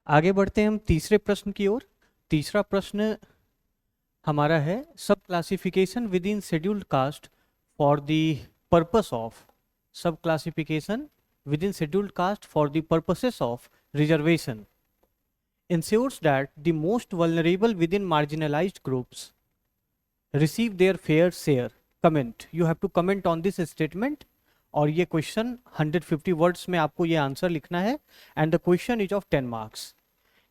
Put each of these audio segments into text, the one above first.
आगे बढ़ते हैं हम तीसरे प्रश्न की ओर। तीसरा प्रश्न हमारा है sub classification within scheduled caste for the purpose of sub classification within scheduled caste for the purposes of reservation ensures that the most vulnerable within marginalized groups receive their fair share. Comment. You have to comment on this statement. और ये question 150 words में आपको ये answer लिखना है and the question is of 10 marks.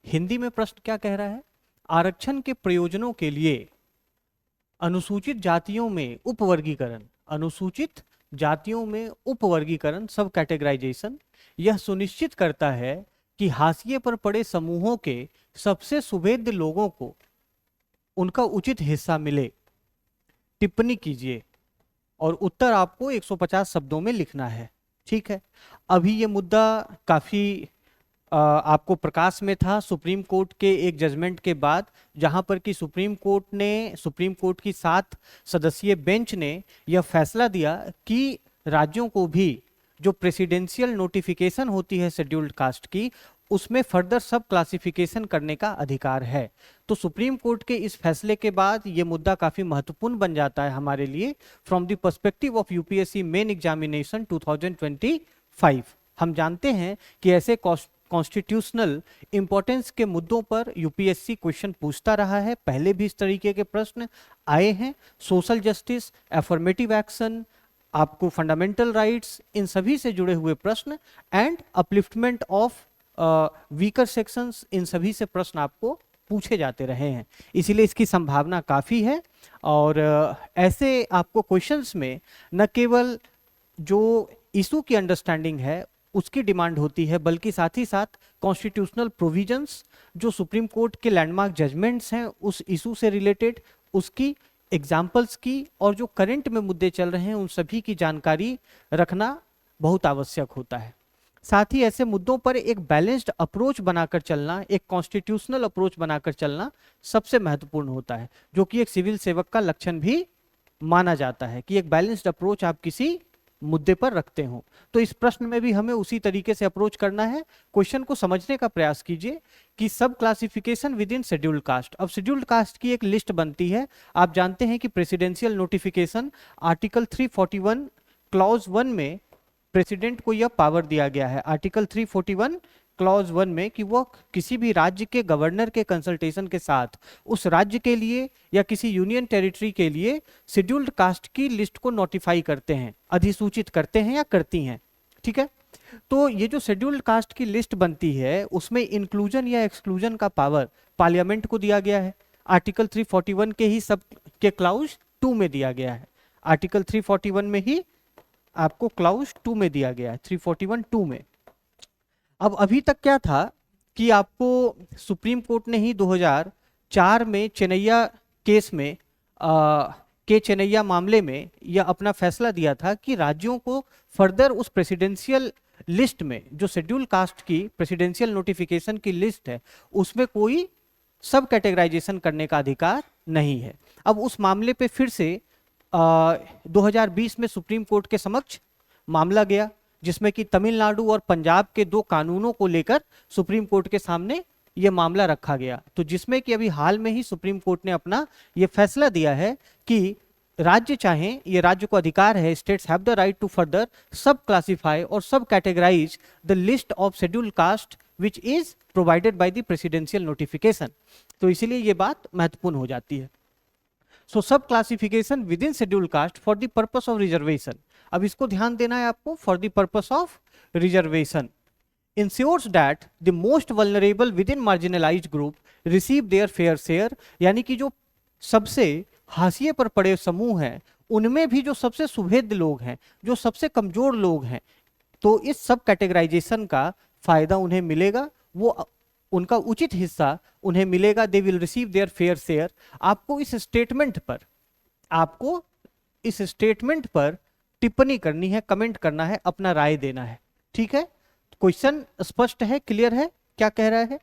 Hindi में प्रश्न क्या कह रहा है? आरक्षण के प्रयोजनों के लिए अनुसूचित जातियों में उपवर्गीकरण, अनुसूचित जातियों में उपवर्गीकरण सब कैटेगराइजेशन यह सुनिश्चित करता है कि हाशिए पर पड़े समूहों के सबसे सुभेद्य लोगों को उनका उचित हिस्सा मिले। टिप्पणी कीजिए और उत्तर आपको 150 शब्दों में लिखना है। ठीक है, अभी ये मुद्दा काफी आपको प्रकाश में था सुप्रीम कोर्ट के एक जजमेंट के बाद, जहां पर कि सुप्रीम कोर्ट की 7 सदस्यीय बेंच ने यह फैसला दिया कि राज्यों को भी जो प्रेसिडेंशियल नोटिफिकेशन होती है शेड्यूल्ड कास्ट की, उसमें फर्दर सब क्लासिफिकेशन करने का अधिकार है। तो सुप्रीम कोर्ट के इस फैसले के बाद ये मुद्दा काफी महत्वपूर्ण बन जाता है हमारे लिए from the perspective of UPSC main examination 2025। हम जानते हैं कि ऐसे कॉन्स्टिट्यूशनल इंपॉर्टेंस के मुद्दों पर यूपीएससी क्वेश्चन पूछता रहा है। पहले भी इस तरीके के प्रश्न आए हैं। सोशल जस्टिस, अफर्मेटिव एक्शन, आपको फंडामेंटल राइट्स, इन सभी से जुड़े हुए प्रश्न and upliftment of weaker sections, इन सभी से प्रश्न आपको पूछे जाते रहे हैं। इसीलिए इसकी संभावना काफ़ी है। और ऐसे आपको क्वेश्चंस में न केवल जो इशू की अंडरस्टैंडिंग है उसकी डिमांड होती है, बल्कि साथ ही साथ कॉन्स्टिट्यूशनल प्रोविजंस, जो सुप्रीम कोर्ट के लैंडमार्क जजमेंट्स हैं उस इशू से रिलेटेड, उसकी एग्जाम्पल्स की, और जो करंट में मुद्दे चल रहे हैं उन सभी की जानकारी रखना बहुत आवश्यक होता है। साथ ही ऐसे मुद्दों पर एक बैलेंस्ड अप्रोच बनाकर चलना, एक कॉन्स्टिट्यूशनल अप्रोच बनाकर चलना सबसे महत्वपूर्ण होता है, जो कि एक सिविल सेवक का लक्षण भी माना जाता है कि एक बैलेंस्ड अप्रोच आप किसी मुद्दे पर रखते हो। तो इस प्रश्न में भी हमें उसी तरीके से अप्रोच करना है। क्वेश्चन को समझने का प्रयास कीजिए कि सब classification within scheduled cast. अब शेड्यूल्ड कास्ट की एक लिस्ट बनती है। आप जानते हैं कि प्रेसिडेंशियल नोटिफिकेशन आर्टिकल 341 क्लॉज 1 में प्रेसिडेंट को यह पावर दिया गया है, आर्टिकल 341 क्लॉज 1 में, कि वह किसी भी राज्य के गवर्नर के कंसल्टेशन के साथ उस राज्य के लिए या किसी यूनियन टेरिटरी के लिए शेड्यूल्ड कास्ट की लिस्ट को नोटिफाई करते हैं, अधिसूचित करते हैं या करती हैं। ठीक है, तो ये जो शेड्यूल्ड कास्ट की लिस्ट बनती है उसमें इंक्लूजन या एक्सक्लूजन का पावर पार्लियामेंट को दिया गया है। आर्टिकल 341 के ही सब के क्लाउज 2 में दिया गया है। आर्टिकल 341 में ही आपको क्लाउज 2 में दिया गया है, 341(2) में। अब अभी तक क्या था कि आपको सुप्रीम कोर्ट ने ही 2004 में चेन्नैया केस में चेन्नैया मामले में यह अपना फैसला दिया था कि राज्यों को फर्दर उस प्रेसिडेंशियल लिस्ट में, जो शेड्यूल कास्ट की प्रेसिडेंशियल नोटिफिकेशन की लिस्ट है, उसमें कोई सब कैटेगराइजेशन करने का अधिकार नहीं है। अब उस मामले पे फिर से 2020 में सुप्रीम कोर्ट के समक्ष मामला गया, जिसमें कि तमिलनाडु और पंजाब के 2 कानूनों को लेकर सुप्रीम कोर्ट के सामने यह मामला रखा गया। तो जिसमें कि अभी हाल में ही सुप्रीम कोर्ट ने अपना यह फैसला दिया है कि राज्य चाहें, ये राज्य को अधिकार है, states have the right to further sub classify और sub categorize the list of scheduled caste which is provided by the presidential notification. तो इसीलिए ये बात महत्वपूर्ण हो जाती है। सो सब classification within scheduled caste for the purpose of reservation, अब इसको ध्यान देना है आपको, for the purpose of reservation ensures that the most vulnerable within marginalized group receive their fair share, यानी कि जो सबसे हाशिए पर पड़े समूह हैं उनमें भी जो सबसे सुभेद्य लोग हैं, जो सबसे कमजोर लोग हैं, तो इस सब कैटेगराइजेशन का फायदा उन्हें मिलेगा, वो उनका उचित हिस्सा उन्हें मिलेगा। They will receive there fair share. आपको इस स्टेटमेंट पर टिप्पणी करनी है, कमेंट करना है, अपना राय देना है। ठीक है, क्वेश्चन स्पष्ट है, क्लियर है, क्या कह रहा है,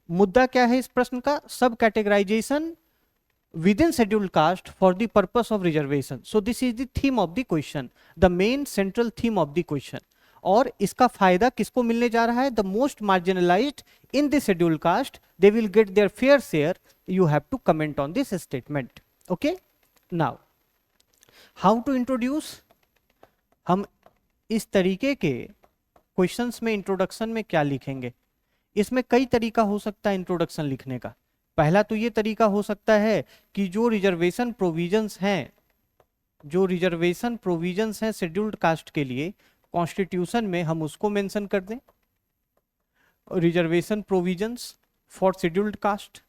मुद्दा क्या है इस प्रश्न का? Sub categorization within scheduled caste for the purpose of reservation. So this is the theme of the question, the main central theme of the question. और इसका फायदा किसको मिलने जा रहा है? The most marginalized in the schedule caste, they will get their fair share. You have to comment on this statement. Okay, now how to introduce. हम इस तरीके के क्वेश्चंस में इंट्रोडक्शन में क्या लिखेंगे? इसमें कई तरीका हो सकता है इंट्रोडक्शन लिखने का. पहला तो ये तरीका हो सकता है कि जो रिजर्वेशन प्रोविजंस हैं, जो रिजर्वेशन प्रोविजंस हैं शेड्यूल्ड कास्ट के लिए कॉन्स्टिट्यूशन में, हम उसको मेंशन कर दें. Reservation provisions for scheduled caste,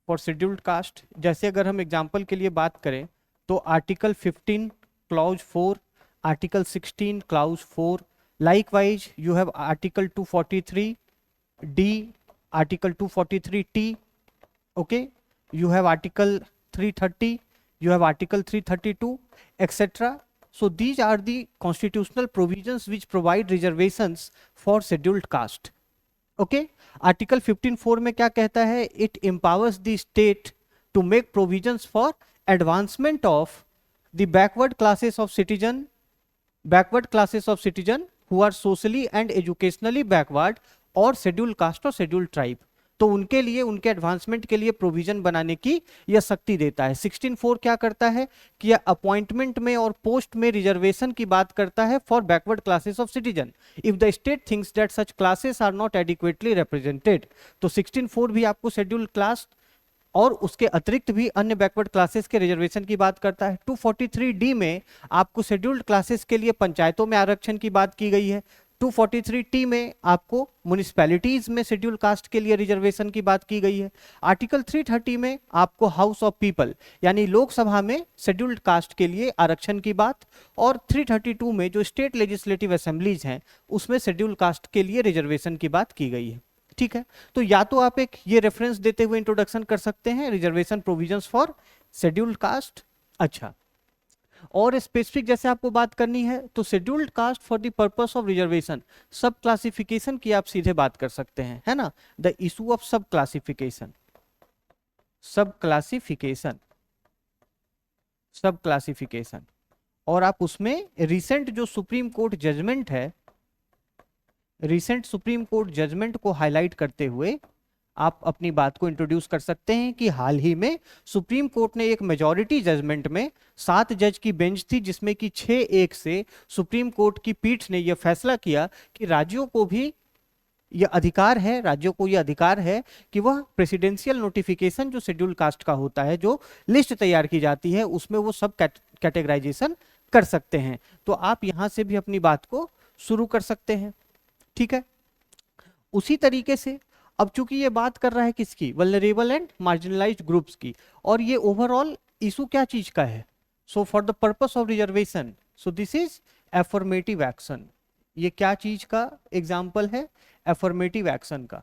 for scheduled caste, जैसे अगर हम एग्जांपल के लिए बात करें तो article 15 clause 4, article 16 clause 4, likewise you have article 243 D, article 243 T. okay, you have article 330, you have article 332, etc. So these are the constitutional provisions which provide reservations for scheduled caste. okay, article 15(4) में क्या कहता है? it empowers the state to make provisions for advancement of the backward classes of citizen who are socially and educationally backward और scheduled caste और scheduled tribe. तो उनके लिए, उनके एडवांसमेंट के लिए प्रोविजन बनाने की यह शक्ति देता है. 16(4) क्या करता है कि यह अपॉइंटमेंट में और पोस्ट में रिजर्वेशन की बात करता है for backward classes of citizen if the state thinks that such classes are not adequately represented. तो 16(4) भी आपको शेड्यूल्ड क्लास और उसके अतिरिक्त भी अन्य बैकवर्ड क्लासेस के रिजर्वेशन की बात करता है. 243D में आपको शेड्यूल्ड क्लासेस के लिए पंचायतों में आरक्षण की बात की गई है. 243T में आपको म्युनिसिपैलिटीज में शेड्यूल कास्ट के लिए रिजर्वेशन की बात की गई है. आर्टिकल 330 में आपको हाउस ऑफ पीपल यानी लोकसभा में शेड्यूल्ड कास्ट के लिए आरक्षण की बात, और 332 में जो स्टेट लेजिस्लेटिव असेंबलीज हैं उसमें शेड्यूल कास्ट के लिए रिजर्वेशन की बात की गई है. ठीक है, तो या तो आप एक ये रेफरेंस देते हुए इंट्रोडक्शन कर सकते हैं, reservation provisions for scheduled caste. अच्छा, और स्पेसिफिक जैसे आपको बात करनी है तो scheduled caste for the purpose of reservation, सब क्लासिफिकेशन की आप सीधे बात कर सकते हैं, है ना. The issue of sub classification, सब क्लासिफिकेशन, सब क्लासिफिकेशन, और आप उसमें रिसेंट जो सुप्रीम कोर्ट जजमेंट है, रिसेंट सुप्रीम कोर्ट जजमेंट को हाईलाइट करते हुए आप अपनी बात को इंट्रोड्यूस कर सकते हैं कि हाल ही में सुप्रीम कोर्ट ने एक मेजॉरिटी जजमेंट में 7 जज की बेंच थी जिसमें कि 6-1 से सुप्रीम कोर्ट की पीठ ने यह फैसला किया कि राज्यों को भी यह अधिकार है, राज्यों को यह अधिकार है कि वह प्रेसिडेंशियल नोटिफिकेशन जो शेड्यूल कास्ट का होता है, जो लिस्ट तैयार की जाती है, उसमें वो सब कैटेगराइजेशन कर सकते हैं. तो आप यहां से भी अपनी बात को शुरू कर सकते हैं. ठीक है, उसी तरीके से अब चूंकि ये बात कर रहा है किसकी, वल्नरेबल एंड मार्जिनलाइज्ड ग्रुप्स की, और ये ओवरऑल इशू क्या चीज का है? So for the purpose of reservation, so this is affirmative action. ये क्या चीज का एग्जाम्पल है? एफर्मेटिव एक्शन का.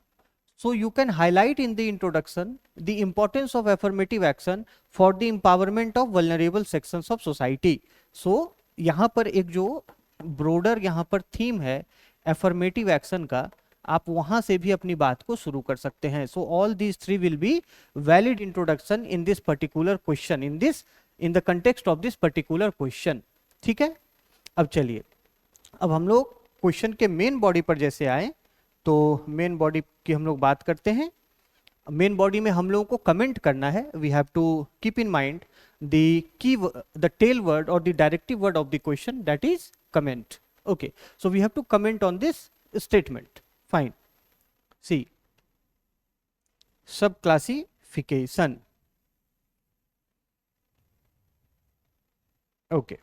So you can highlight in the introduction the importance of affirmative action for the empowerment of vulnerable sections of society. सो यहाँ पर एक जो ब्रोडर यहाँ पर थीम है एफर्मेटिव एक्शन का, आप वहां से भी अपनी बात को शुरू कर सकते हैं. So all these 3 will be valid introduction in this particular question, in the context of this particular question. ठीक है, अब चलिए, अब हम लोग क्वेश्चन के मेन बॉडी पर जैसे आए तो मेन बॉडी की हम लोग बात करते हैं. मेन बॉडी में हम लोगों को कमेंट करना है. We have to keep in mind the tail word और the directive word of the question, that is comment. Okay, so we have to comment on this statement. Fine. See, sub classification. Okay,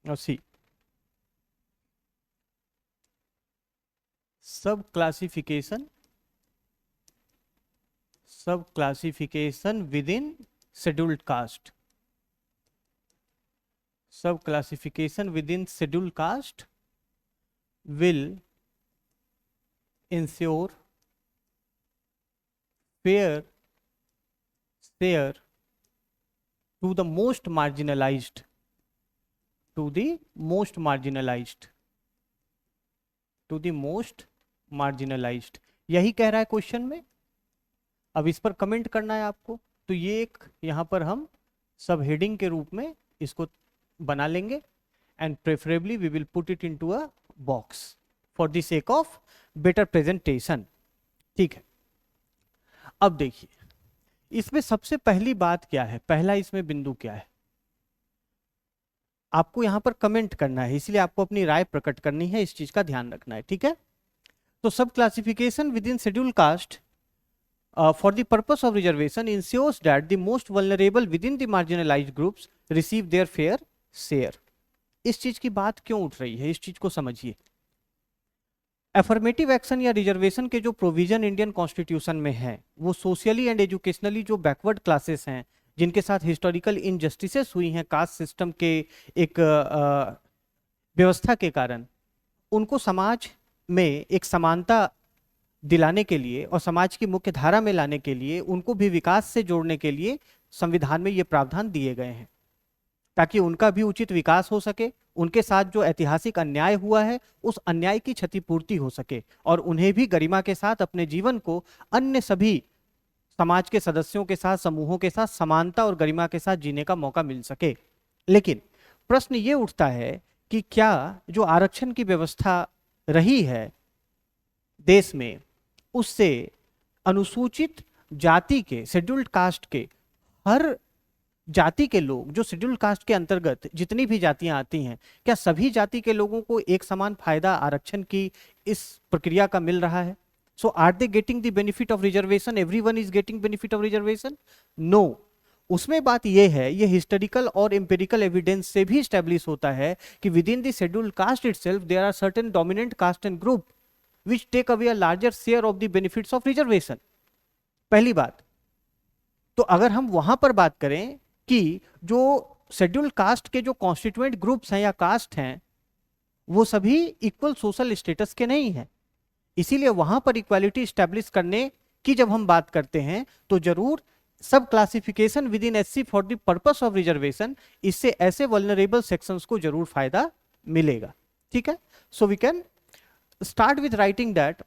now see, sub classification within scheduled caste, sub classification within scheduled caste will ensure fair share to the most marginalized, to the most marginalized, to the most marginalized. यही कह रहा है question में. अब इस पर comment करना है आपको, तो ये एक यहाँ पर हम सब हेडिंग के रूप में इसको बना लेंगे, and preferably we will put it into a box. For the sake of better presentation. ठीक है, अब देखिए इसमें सबसे पहली बात क्या है, पहला इसमें बिंदु क्या है, आपको यहां पर कमेंट करना है, इसलिए आपको अपनी राय प्रकट करनी है, इस चीज का ध्यान रखना है। ठीक है, तो सब classification with in schedule caste for the purpose of reservation ensures that the most vulnerable within the marginalized groups receive their fair share। इस चीज की बात क्यों उठ रही है, इस चीज को समझिए। एफर्मेटिव एक्शन या रिजर्वेशन के जो प्रोविजन इंडियन कॉन्स्टिट्यूशन में है, वो सोशली एंड एजुकेशनली जो बैकवर्ड क्लासेस हैं, जिनके साथ हिस्टोरिकल इनजस्टिसेस हुई हैं कास्ट सिस्टम के एक व्यवस्था के कारण, उनको समाज में एक समानता दिलाने के लिए और समाज की मुख्य धारा में लाने के लिए, उनको भी विकास से जोड़ने के लिए संविधान में ये प्रावधान दिए गए हैं, ताकि उनका भी उचित विकास हो सके, उनके साथ जो ऐतिहासिक अन्याय हुआ है उस अन्याय की क्षतिपूर्ति हो सके, और उन्हें भी गरिमा के साथ अपने जीवन को अन्य सभी समाज के सदस्यों के साथ, समूहों के साथ समानता और गरिमा के साथ जीने का मौका मिल सके। लेकिन प्रश्न ये उठता है कि क्या जो आरक्षण की व्यवस्था रही है देश में, उससे अनुसूचित जाति के, शेड्यूल्ड कास्ट के हर जाति के लोग, जो शेड्यूल्ड कास्ट के अंतर्गत जितनी भी जातियां आती हैं, क्या सभी जाति के लोगों को एक समान फायदा आरक्षण की इस प्रक्रिया का मिल रहा है? So are they getting the benefit of reservation, everyone is getting benefit of reservation? No. उसमें बात यह है, ये हिस्टोरिकल और एम्पिरिकल एविडेंस से भी स्टैब्लिश होता है कि within the scheduled caste itself there are certain dominant caste and group which take away a larger share of the benefits of reservation। पहली बात तो अगर हम वहां पर बात करें कि जो शेड्यूल्ड कास्ट के जो कॉन्स्टिट्यूएंट ग्रुप्स हैं या कास्ट हैं, वो सभी इक्वल सोशल स्टेटस के नहीं हैं, इसीलिए वहां पर इक्वालिटी स्टैब्लिश करने की जब हम बात करते हैं तो जरूर सब classification with in SC for the purpose of reservation, इससे ऐसे वल्नरेबल सेक्शंस को जरूर फायदा मिलेगा। ठीक है, so we can start with writing that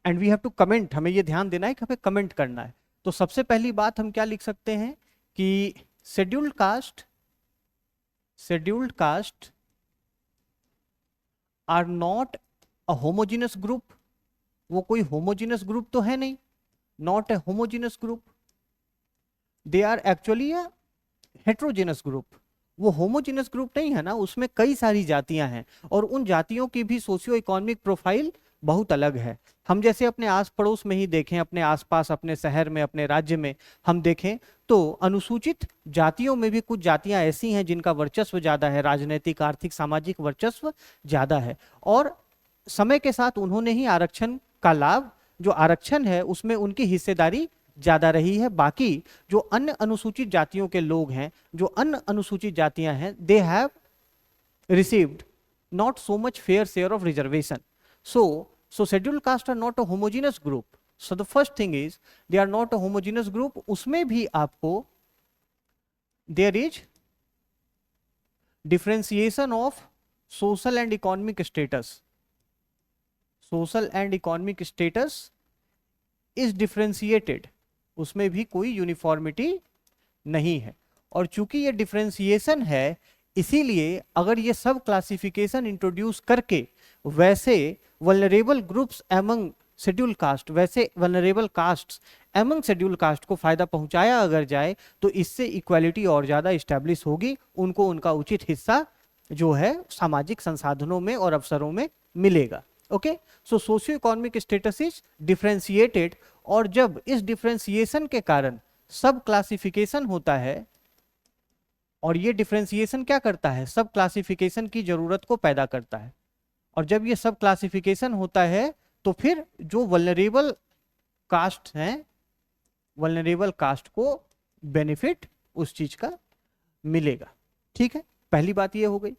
and we have to comment। हमें ये ध्यान देना है कि हमें कमेंट करना है। तो सबसे पहली बात हम क्या लिख सकते हैं कि scheduled caste are not a homogenous group. वो कोई होमोजेनस ग्रुप तो है नहीं, not a homogenous group, they are actually a heterogenous group. वो होमोजेनस ग्रुप नहीं है ना, उसमें कई सारी जातियां हैं और उन जातियों की भी सोशियो इकोनॉमिक प्रोफाइल बहुत अलग है। हम जैसे अपने आस पड़ोस में ही देखें, अपने आसपास, अपने शहर में, अपने राज्य में हम देखें तो अनुसूचित जातियों में भी कुछ जातियां ऐसी हैं जिनका वर्चस्व ज्यादा है, राजनीतिक, आर्थिक, सामाजिक वर्चस्व ज्यादा है, और समय के साथ उन्होंने ही आरक्षण का लाभ, जो आरक्षण है उसमें उनकी हिस्सेदारी ज्यादा रही है। बाकी जो अन्य अनुसूचित जातियों के लोग हैं, जो अन्य अनुसूचित जातियां हैं, they have received not so much fair share of reservation. So scheduled caste are not a homogenous group. So the first thing is they are not a homogenous group. उसमें भी आपको there is differentiation of social and economic status. Social and economic status is differentiated, उसमें भी कोई uniformity नहीं है। और चूंकि ये डिफरेंशिएशन है, इसीलिए अगर ये सब क्लासिफिकेशन इंट्रोड्यूस करके वैसे vulnerable groups among schedule caste, वैसे vulnerable castes among schedule caste को फायदा पहुंचाया अगर जाए, तो इससे इक्वालिटी और ज्यादा इस्टेब्लिश होगी, उनको उनका उचित हिस्सा जो है सामाजिक संसाधनों में और अवसरों में मिलेगा। Okay, so socio economic status is differentiated, और जब इस डिफरेंशिएशन के कारण सब क्लासिफिकेशन होता है, और ये डिफरेंशिएशन क्या करता है, सब क्लासिफिकेशन की जरूरत को पैदा करता है, और जब ये सब क्लासिफिकेशन होता है तो फिर जो वल्नरेबल कास्ट हैं, वल्नरेबल कास्ट को बेनिफिट उस चीज का मिलेगा। ठीक है, पहली बात ये हो गई।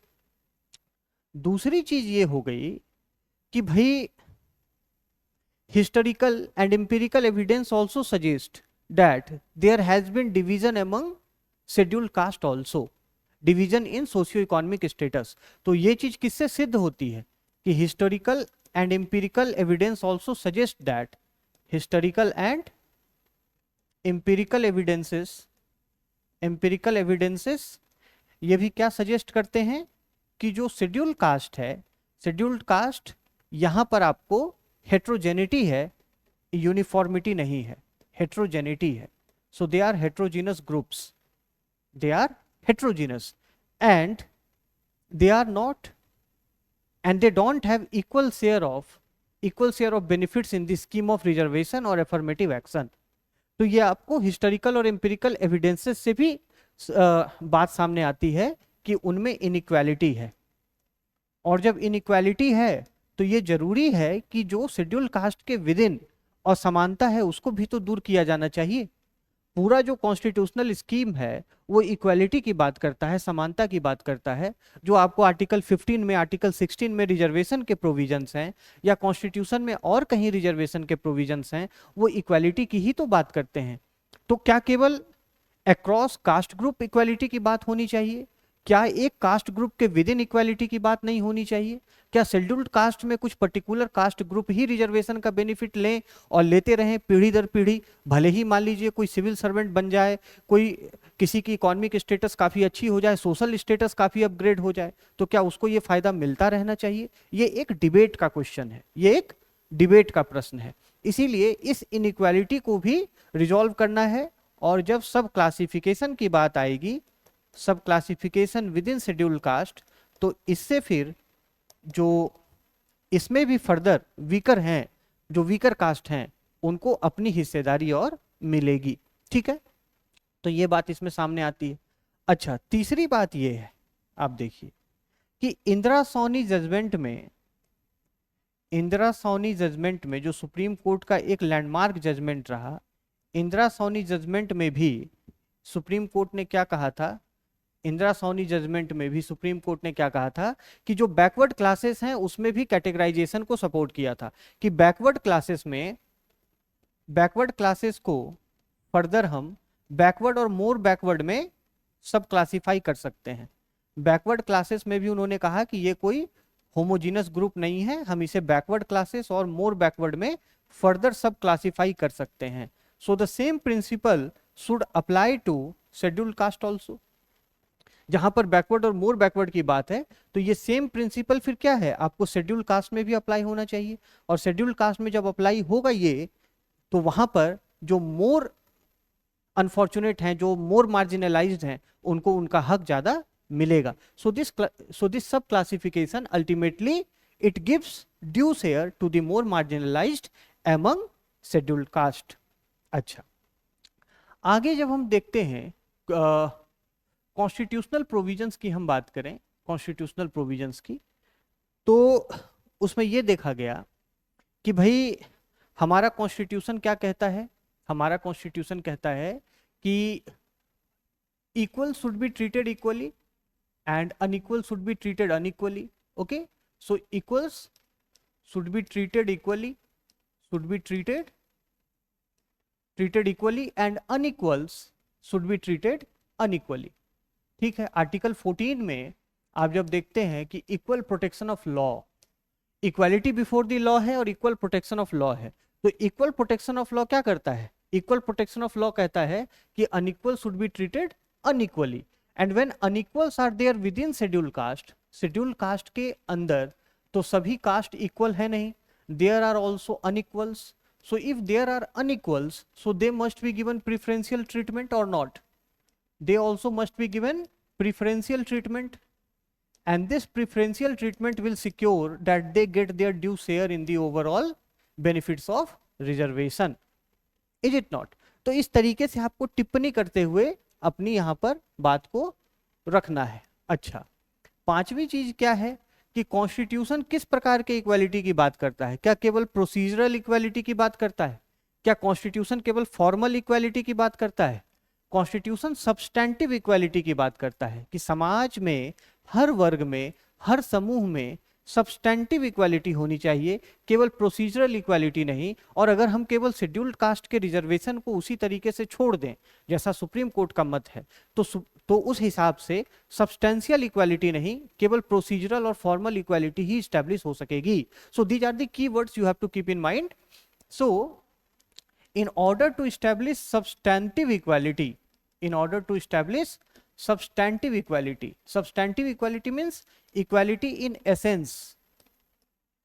दूसरी चीज ये हो गई कि भाई historical and empirical evidence also suggest that there has been division among scheduled caste also, division in socio-economic status। तो ये चीज किससे सिद्ध होती है कि historical and empirical evidence also suggest that, historical and empirical evidences ये भी क्या सजेस्ट करते हैं कि जो शेड्यूल कास्ट है, शेड्यूल्ड कास्ट यहाँ पर आपको हेट्रोजेनिटी है, यूनिफॉर्मिटी नहीं है, हेट्रोजेनिटी है. So they are heterogeneous groups, they are heterogeneous and they are not and they don't have equal share of benefits in the scheme of reservation or affirmative action. तो ये आपको historical और empirical evidences से भी बात सामने आती है कि उनमें इनइक्वालिटी है. और जब इनइक्वालिटी है तो ये जरूरी है कि जो शेड्यूल कास्ट के विद इन असमानता है उसको भी तो दूर किया जाना चाहिए. पूरा जो कॉन्स्टिट्यूशनल स्कीम है वो इक्वालिटी की बात करता है, समानता की बात करता है. जो आपको आर्टिकल 15 में, आर्टिकल 16 में रिजर्वेशन के प्रोविजंस हैं या कॉन्स्टिट्यूशन में और कहीं रिजर्वेशन के प्रोविजंस हैं, वो इक्वालिटी की ही तो बात करते हैं. तो क्या केवल अक्रॉस कास्ट ग्रुप इक्वालिटी की बात होनी चाहिए? क्या एक कास्ट ग्रुप के विद इन इक्वालिटी की बात नहीं होनी चाहिए? क्या शेड्यूल्ड कास्ट में कुछ पर्टिकुलर कास्ट ग्रुप ही रिजर्वेशन का बेनिफिट लें और लेते रहें पीढ़ी दर पीढ़ी? भले ही मान लीजिए कोई सिविल सर्वेंट बन जाए, कोई किसी की इकोनॉमिक स्टेटस काफ़ी अच्छी हो जाए, सोशल स्टेटस काफ़ी अपग्रेड हो जाए, तो क्या उसको ये फायदा मिलता रहना चाहिए? ये एक डिबेट का क्वेश्चन है, ये एक डिबेट का प्रश्न है. इसीलिए इस इनइक्वालिटी को भी रिजॉल्व करना है. और जब सब क्लासिफिकेशन की बात आएगी, सब classification within scheduled cast, तो इससे फिर जो इसमें भी फर्दर वीकर हैं, जो वीकर कास्ट हैं, उनको अपनी हिस्सेदारी और मिलेगी. ठीक है, तो ये बात इसमें सामने आती है. अच्छा, तीसरी बात ये है, आप देखिए कि इंदिरा सोनी जजमेंट में जो सुप्रीम कोर्ट का एक लैंडमार्क जजमेंट रहा, इंदिरा सोनी जजमेंट में भी सुप्रीम कोर्ट ने क्या कहा था? इंदिरा सोनी जजमेंट में भी सुप्रीम कोर्ट ने क्या कहा था कि जो बैकवर्ड क्लासेस हैं उसमें भी कैटेगराइजेशन को सपोर्ट किया था कि बैकवर्ड क्लासेस को फर्दर हम बैकवर्ड और मोर बैकवर्ड में सब क्लासिफाई कर सकते हैं. बैकवर्ड क्लासेस में भी उन्होंने कहा कि ये कोई होमोजीनस ग्रुप नहीं है, हम इसे बैकवर्ड क्लासेस और मोर बैकवर्ड में फर्दर सब क्लासिफाई कर सकते हैं. So the same principle should apply to scheduled caste also. जहां पर बैकवर्ड और मोर बैकवर्ड की बात है तो ये सेम प्रिंसिपल फिर क्या है, आपको शेड्यूल्ड कास्ट में भी अप्लाई होना चाहिए. और शेड्यूल्ड कास्ट में जब अप्लाई होगा ये, तो वहां पर जो मोर अनफॉर्चुनेट हैं, जो मोर मार्जिनलाइज्ड हैं, उनको उनका हक ज्यादा मिलेगा. So this sub classification ultimately it gives due share to the more marginalized among scheduled caste. अच्छा, आगे जब हम देखते हैं कॉन्स्टिट्यूशनल प्रोविजंस की हम बात करें, कॉन्स्टिट्यूशनल प्रोविजंस की, तो उसमें यह देखा गया कि भाई हमारा कॉन्स्टिट्यूशन क्या कहता है? हमारा कॉन्स्टिट्यूशन कहता है कि equal should be treated equally and unequal should be treated unequally. Okay, so equals should be treated equally, should be treated equally and unequals should be treated unequally. ठीक है, आर्टिकल 14 में आप जब देखते हैं कि equal protection of law, equality before the law है और इक्वल प्रोटेक्शन ऑफ लॉ है, तो इक्वल प्रोटेक्शन ऑफ लॉ क्या करता है? इक्वल प्रोटेक्शन ऑफ लॉ कहता है कि unequal should be treated unequally. And when unequals are there within scheduled caste, scheduled caste के अंदर तो सभी कास्ट इक्वल है नहीं, there are also unequals. So if there are unequals, so they must be given preferential treatment और not? They also must be given preferential treatment, and this preferential treatment will secure that they get their due share in the overall benefits of reservation. Is it not? तो इस तरीके से आपको टिप्पणी करते हुए अपनी यहाँ पर बात को रखना है. अच्छा, पांचवी चीज क्या है कि कॉन्स्टिट्यूशन किस प्रकार के इक्वालिटी की बात करता है? क्या केवल प्रोसीजरल इक्वालिटी की बात करता है? क्या कॉन्स्टिट्यूशन केवल फॉर्मल इक्वालिटी की बात करता है? कॉन्स्टिट्यूशन सब्सटैंटिव इक्वालिटी की बात करता है कि समाज में हर वर्ग में, हर समूह में सब्सटैंटिव इक्वालिटी होनी चाहिए, केवल प्रोसीजरल इक्वालिटी नहीं. और अगर हम केवल शेड्यूल्ड कास्ट के रिजर्वेशन को उसी तरीके से छोड़ दें जैसा सुप्रीम कोर्ट का मत है, तो उस हिसाब से सब्सटेंशियल इक्वालिटी नहीं, केवल प्रोसीजरल और फॉर्मल इक्वालिटी ही स्टैब्लिश हो सकेगी. So these are the key words you have to keep in mind. So in order to establish substantive equality, in order to establish substantive equality means equality in essence,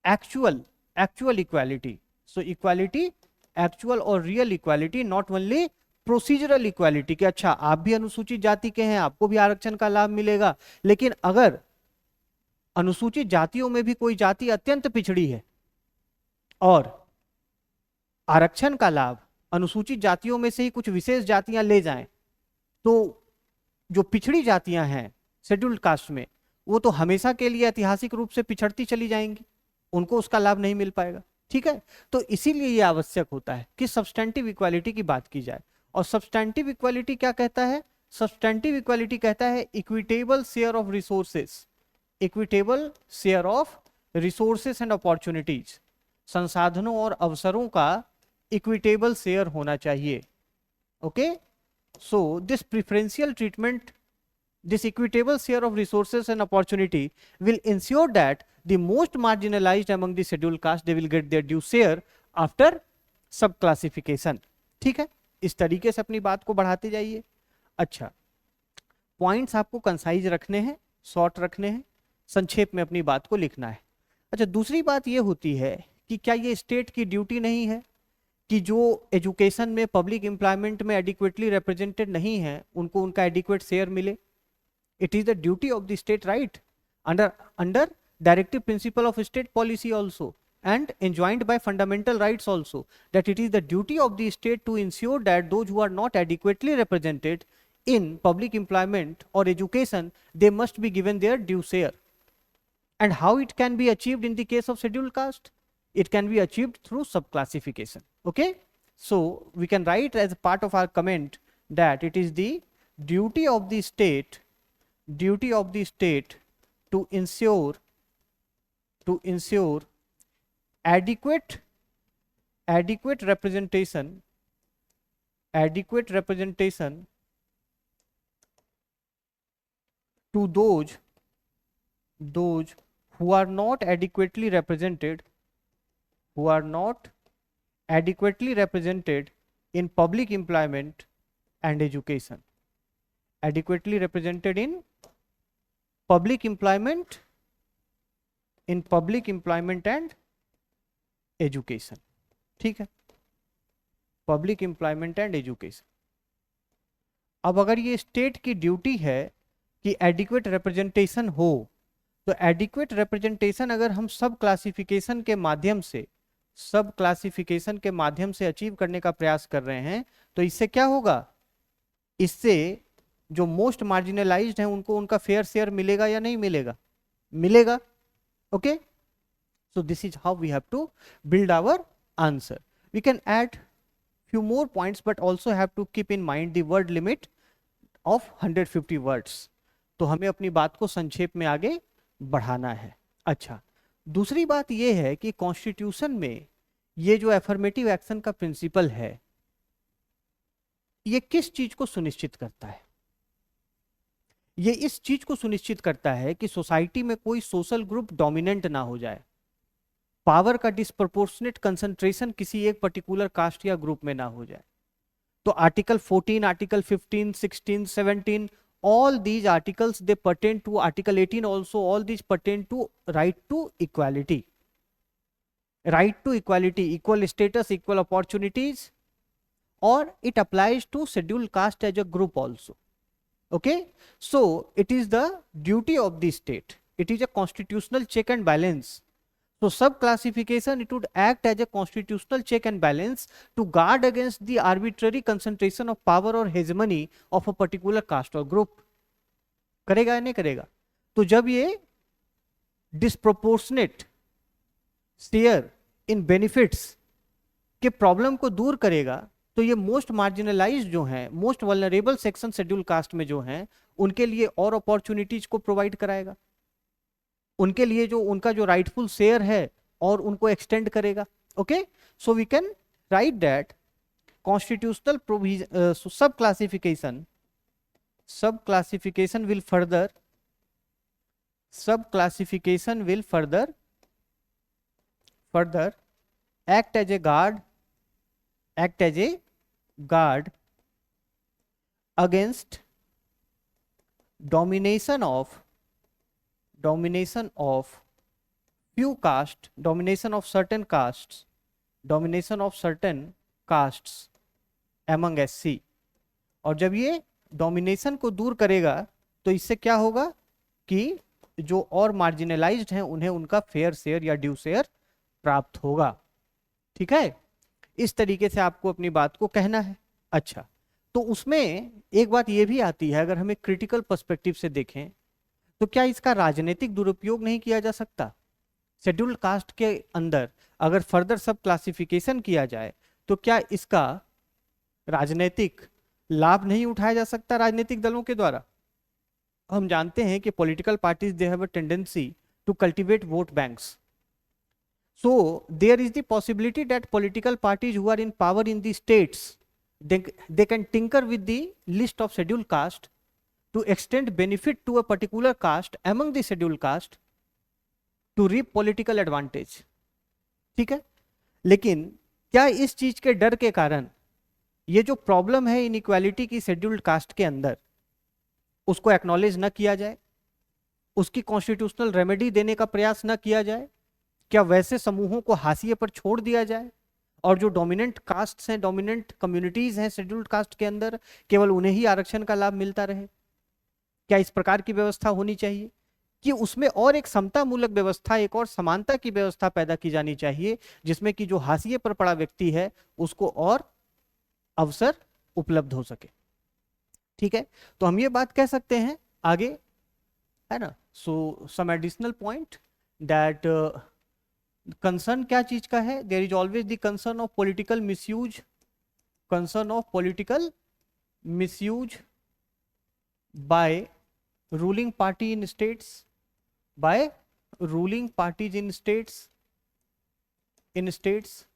actual actual equality. So equality, actual और real equality, not only procedural equality कि अच्छा आप भी अनुसूचित जाति के हैं, आपको भी आरक्षण का लाभ मिलेगा, लेकिन अगर अनुसूचित जातियों में भी कोई जाति अत्यंत पिछड़ी है और आरक्षण का लाभ अनुसूचित जातियों में से ही कुछ विशेष जातियां ले जाएं, तो जो पिछड़ी जातियां हैं शेड्यूल्ड कास्ट में, वो तो हमेशा के लिए ऐतिहासिक रूप से पिछड़ती चली जाएंगी, उनको उसका लाभ नहीं मिल पाएगा। ठीक है, तो इसीलिए ये आवश्यक होता है कि सब्सटेंटिव इक्वालिटी की बात की जाए। और सब्सटेंटिव इक्वालिटी क्या कहता है? सब्सटेंटिव इक्वालिटी कहता है equitable share of resources, equitable share of resources and opportunities, संसाधनों और अवसरों का इक्विटेबल शेयर होना चाहिए। Okay, so this preferential treatment, this equitable share of resources and opportunity will ensure that the most marginalized among the scheduled caste, they will get their due share after sub classification। ठीक है, इस तरीके से अपनी बात को बढ़ाते जाइए। अच्छा, पॉइंट्स आपको कंसाइज रखने हैं, शॉर्ट रखने हैं, संक्षेप में अपनी बात को लिखना है। अच्छा, दूसरी बात ये होती है कि क्या ये स्टेट की ड्यूटी नहीं है कि जो एजुकेशन में, पब्लिक एम्प्लॉयमेंट में एडिक्वेटली रिप्रेजेंटेड नहीं है, उनको उनका एडिक्वेट शेयर मिले? It is the duty of the state, right, under under directive principle of state policy also and enjoined by fundamental rights also, that it is the duty of the state to ensure that those who are not adequately represented in public employment or education, they must be given their due share. And how it can be achieved in the case of scheduled caste? It can be achieved through subclassification. Okay, so we can write as part of our comment that it is the duty of the state to ensure adequate representation to those who are not adequately represented in public employment and education. Adequately represented in public employment and education. ठीक है, public employment and education. अब अगर ये state की duty है कि adequate representation हो, तो एडिक्वेट रिप्रेजेंटेशन अगर हम सब क्लासिफिकेशन के माध्यम से अचीव करने का प्रयास कर रहे हैं, तो इससे क्या होगा? इससे जो मोस्ट मार्जिनलाइज्ड हैं उनको उनका फेयर शेयर मिलेगा या नहीं मिलेगा? मिलेगा। Okay, so this is how we have to build our answer. We can add few more points, but also have to keep in mind the word limit of 150 words. तो हमें अपनी बात को संक्षेप में आगे बढ़ाना है। अच्छा, दूसरी बात यह है कि कॉन्स्टिट्यूशन में ये जो एफर्मेटिव एक्शन का प्रिंसिपल है, ये किस चीज को सुनिश्चित करता है? ये इस चीज को सुनिश्चित करता है कि सोसाइटी में कोई सोशल ग्रुप डोमिनेंट ना हो जाए, पावर का डिस्प्रोपोर्शनेट कंसंट्रेशन किसी एक पर्टिकुलर कास्ट या ग्रुप में ना हो जाए। तो article 14, article 15, 16, 17, all these articles they pertain to article 18 also, all these pertain to right to equality, equal status, equal opportunities, or it applies to scheduled caste as a group also. Okay, so it is the duty of the state, it is a constitutional check and balance. So sub classification, it would act as a constitutional check and balance to guard against the arbitrary concentration of power or hegemony of a particular caste or group. करेगा या नहीं करेगा? तो जब ये disproportionate share in benefits के problem को दूर करेगा, तो ये मोस्ट मार्जिनलाइज्ड जो हैं, most vulnerable section schedule caste में जो हैं, उनके लिए और अपॉर्चुनिटीज को प्रोवाइड कराएगा, उनके लिए जो उनका जो राइटफुल शेयर है और उनको एक्सटेंड करेगा। Okay, so we can write that constitutional provision, sub classification will further act as a guard against domination of few caste, domination of certain castes, domination of certain castes among SC। और जब ये domination को दूर करेगा तो इससे क्या होगा कि जो और मार्जिनलाइज्ड हैं उन्हें उनका फेयर शेयर या ड्यू शेयर प्राप्त होगा। ठीक है, इस तरीके से आपको अपनी बात को कहना है। अच्छा, तो उसमें एक बात ये भी आती है, अगर हम एक क्रिटिकल पर्सपेक्टिव से देखें तो क्या इसका राजनीतिक दुरुपयोग नहीं किया जा सकता? शेड्यूल्ड कास्ट के अंदर अगर फर्दर सब क्लासिफिकेशन किया जाए तो क्या इसका राजनीतिक लाभ नहीं उठाया जा सकता राजनीतिक दलों के द्वारा? हम जानते हैं कि political parties they have a tendency to cultivate vote banks. So there is the possibility that political parties who are in power in the states, they can tinker with the list of scheduled caste to extend benefit to a particular caste among the scheduled caste to reap political advantage। ठीक है, लेकिन क्या इस चीज के डर के कारण ये जो प्रॉब्लम है इनइक्वालिटी की शेड्यूल्ड कास्ट के अंदर, उसको एक्नॉलेज न किया जाए, उसकी कॉन्स्टिट्यूशनल रेमेडी देने का प्रयास न किया जाए? क्या वैसे समूहों को हाशिए पर छोड़ दिया जाए और जो डोमिनेंट कास्ट्स हैं, डोमिनेंट कम्युनिटीज हैं शेड्यूल्ड कास्ट के अंदर, केवल उन्हें ही आरक्षण का लाभ मिलता रहे? क्या इस प्रकार की व्यवस्था होनी चाहिए कि उसमें और एक समता मूलक व्यवस्था, एक और समानता की व्यवस्था पैदा की जानी चाहिए, जिसमें कि जो हाशिए पर पड़ा व्यक्ति है उसको और अवसर उपलब्ध हो सके? ठीक है, तो हम ये बात कह सकते हैं आगे, है ना। So some additional point that concern क्या चीज का है? There is always the concern of political misuse, concern of political misuse by ruling party in states, by ruling parties in states.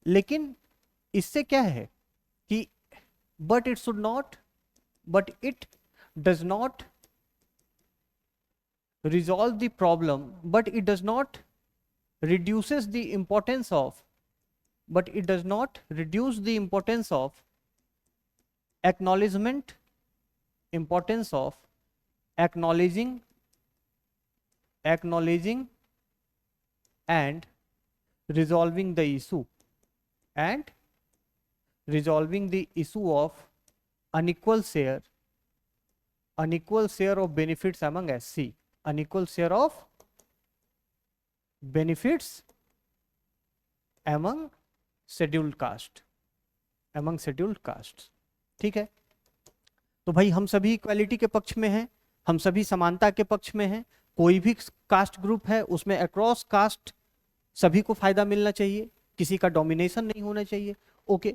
लेकिन इससे क्या है कि but it does not resolve the problem, but it does not reduce the importance of acknowledgement, importance of acknowledging and resolving the issue of unequal share of benefits among SC, unequal share of benefits among scheduled castes। ठीक है, तो भाई हम सभी equality के पक्ष में हैं, हम सभी समानता के पक्ष में हैं। कोई भी कास्ट ग्रुप है उसमें अक्रॉस कास्ट सभी को फायदा मिलना चाहिए, किसी का डोमिनेशन नहीं होना चाहिए। ओके,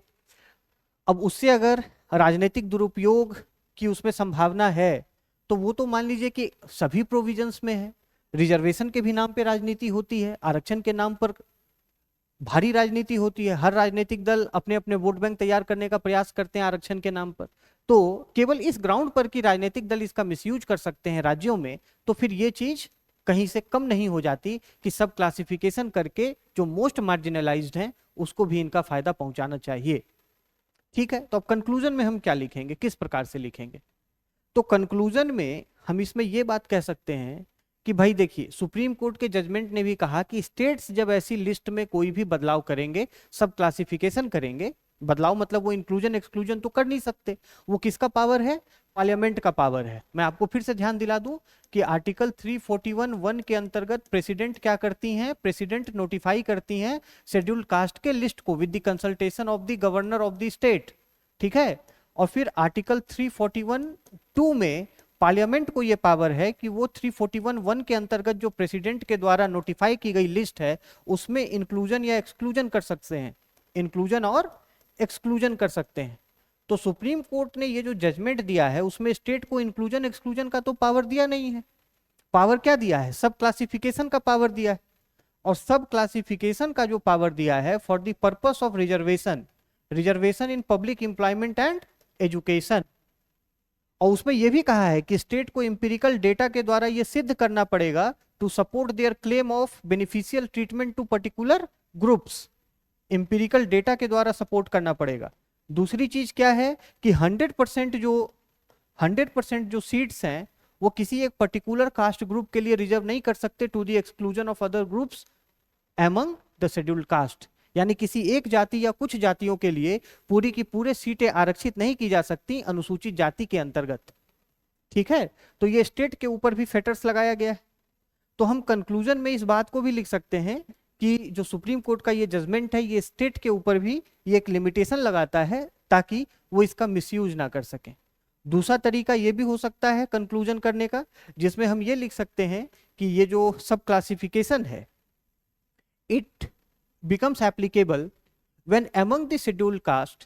अब उससे अगर राजनीतिक दुरुपयोग की उसमें संभावना है तो वो तो मान लीजिए कि सभी प्रोविजंस में है। रिजर्वेशन के भी नाम पे राजनीति होती है, आरक्षण के नाम पर भारी राजनीति होती है। हर राजनीतिक दल अपने अपने वोट बैंक तैयार करने का प्रयास करते हैं आरक्षण के नाम पर। तो केवल इस ग्राउंड पर कि राजनीतिक दल इसका मिसयूज कर सकते हैं राज्यों में, तो फिर ये चीज कहीं से कम नहीं हो जाती कि सब क्लासिफिकेशन करके जो मोस्ट मार्जिनलाइज्ड हैं उसको भी इनका फायदा पहुंचाना चाहिए। ठीक है, तो अब कंक्लूजन में हम क्या लिखेंगे, किस प्रकार से लिखेंगे? तो कंक्लूजन में हम इसमें यह बात कह सकते हैं कि भाई देखिए, सुप्रीम कोर्ट के जजमेंट ने भी कहा कि स्टेट्स जब ऐसी लिस्ट में कोई भी बदलाव करेंगे, सब क्लासिफिकेशन करेंगे, बदलाव मतलब वो इंक्लूजन एक्सक्लूजन तो कर नहीं सकते, वो किसका पावर है? पार्लियामेंट का पावर है। मैं आपको फिर से ध्यान दिला दूं कि आर्टिकल 341(1) के अंतर्गत प्रेसिडेंट क्या करती हैं? प्रेसिडेंट नोटिफाई करती हैं शेड्यूल्ड कास्ट के लिस्ट को with the consultation of the governor of the state. ठीक है, और फिर आर्टिकल 341(2) में पार्लियामेंट को यह पावर है कि वो 341(1) के अंतर्गत जो प्रेसिडेंट के द्वारा नोटिफाई की गई लिस्ट है उसमें इंक्लूजन या एक्सक्लूजन कर सकते हैं, इंक्लूजन और एक्सक्लूजन कर सकते हैं। तो सुप्रीम कोर्ट ने ये जो जजमेंट दिया है उसमें स्टेट को इंक्लूजन एक्सक्लूजन का तो पावर दिया नहीं है। पावर क्या दिया है? सब क्लासिफिकेशन का पावर दिया है। और सब क्लासिफिकेशन का जो पावर दिया है for the purpose of reservation in public employment and education. और उसमें यह भी कहा है कि स्टेट को एम्पिरिकल डेटा के द्वारा यह सिद्ध करना पड़ेगा to support their claim of beneficial treatment to particular groups. Empirical data के द्वारा सपोर्ट करना पड़ेगा। दूसरी चीज क्या है कि 100% जो सीट्स हैं वो किसी एक पर्टिकुलर कास्ट ग्रुप के लिए रिजर्व नहीं कर सकते to the exclusion of other groups among the scheduled caste. यानी किसी एक जाति या कुछ जातियों के लिए पूरी की पूरे सीटें आरक्षित नहीं की जा सकती अनुसूचित जाति के अंतर्गत। ठीक है, तो ये स्टेट के ऊपर भी फेटर्स लगाया गया है। तो हम कंक्लूजन में इस बात को भी लिख सकते हैं कि जो सुप्रीम कोर्ट का ये जजमेंट है ये स्टेट के ऊपर भी ये एक लिमिटेशन लगाता है ताकि वो इसका मिसयूज ना कर सके। दूसरा तरीका ये भी हो सकता है कंक्लूजन करने का, जिसमें हम ये लिख सकते हैं कि ये जो सब क्लासिफिकेशन है it becomes applicable when among the scheduled caste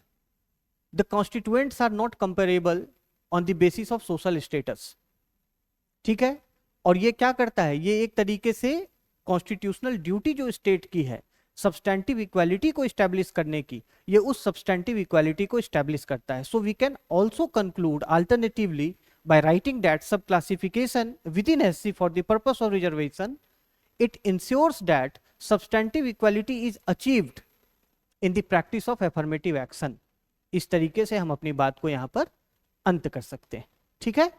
the constituents are not comparable on the basis of social status। ठीक है, और ये क्या करता है, ये एक तरीके से कॉन्स्टिट्यूशनल ड्यूटी जो स्टेट की है सब्सटैंटिव इक्वालिटी को स्टैब्लिश करने की, ये उस सब्सटैंटिव इक्वालिटी को स्टैब्लिश करता है। So we can also conclude alternatively by writing that subclassification within SC for the purpose of reservation it ensures that substantive equality is achieved in the practice of affirmative action। इस तरीके से हम अपनी बात को यहां पर अंत कर सकते हैं। ठीक है।